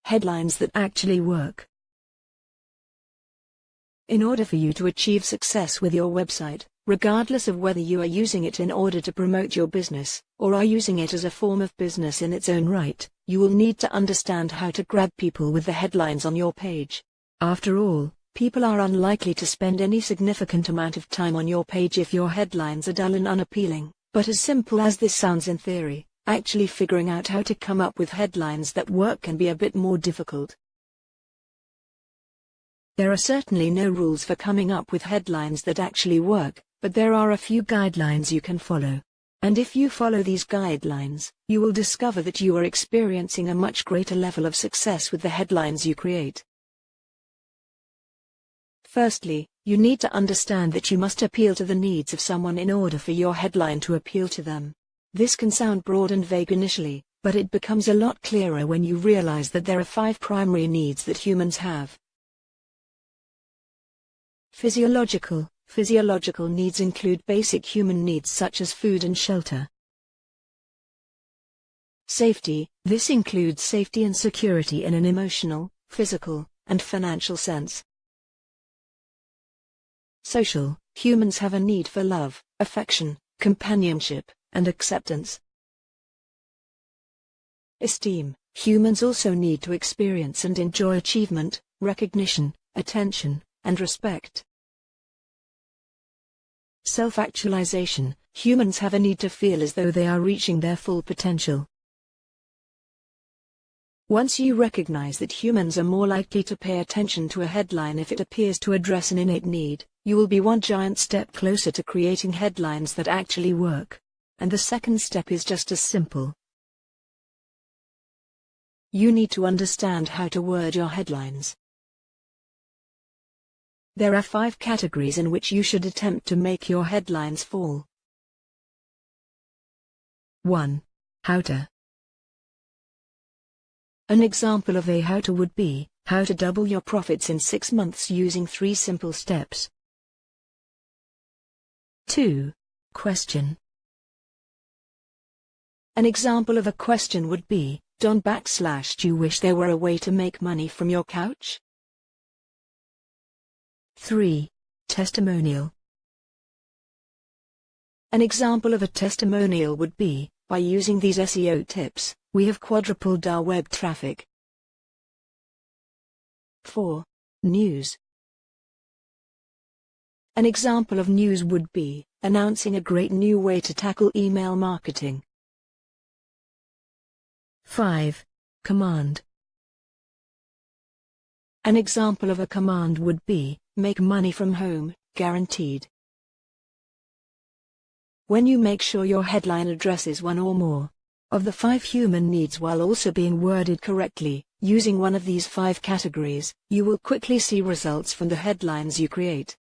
Headlines that actually work. In order for you to achieve success with your website, regardless of whether you are using it in order to promote your business, or are using it as a form of business in its own right, you will need to understand how to grab people with the headlines on your page. After all, people are unlikely to spend any significant amount of time on your page if your headlines are dull and unappealing. But as simple as this sounds in theory, actually figuring out how to come up with headlines that work can be a bit more difficult. There are certainly no rules for coming up with headlines that actually work, but there are a few guidelines you can follow. And if you follow these guidelines, you will discover that you are experiencing a much greater level of success with the headlines you create. Firstly, you need to understand that you must appeal to the needs of someone in order for your headline to appeal to them. This can sound broad and vague initially, but it becomes a lot clearer when you realize that there are 5 primary needs that humans have. Physiological. Physiological needs include basic human needs such as food and shelter. Safety. This includes safety and security in an emotional, physical, and financial sense. Social. Humans have a need for love, affection, companionship, and acceptance. Esteem. Humans also need to experience and enjoy achievement, recognition, attention, and respect. Self-actualization. Humans have a need to feel as though they are reaching their full potential. Once you recognize that humans are more likely to pay attention to a headline if it appears to address an innate need, you will be one giant step closer to creating headlines that actually work. And the second step is just as simple. You need to understand how to word your headlines. There are 5 categories in which you should attempt to make your headlines fall. 1. How to. An example of a how-to would be, how to double your profits in 6 months using 3 simple steps. 2. Question. An example of a question would be, do you wish there were a way to make money from your couch? 3. Testimonial. An example of a testimonial would be, by using these SEO tips, we have quadrupled our web traffic. 4. News. An example of news would be, announcing a great new way to tackle email marketing. 5. Command. An example of a command would be, make money from home, guaranteed. When you make sure your headline addresses one or more of the 5 human needs while also being worded correctly, using one of these 5 categories, you will quickly see results from the headlines you create.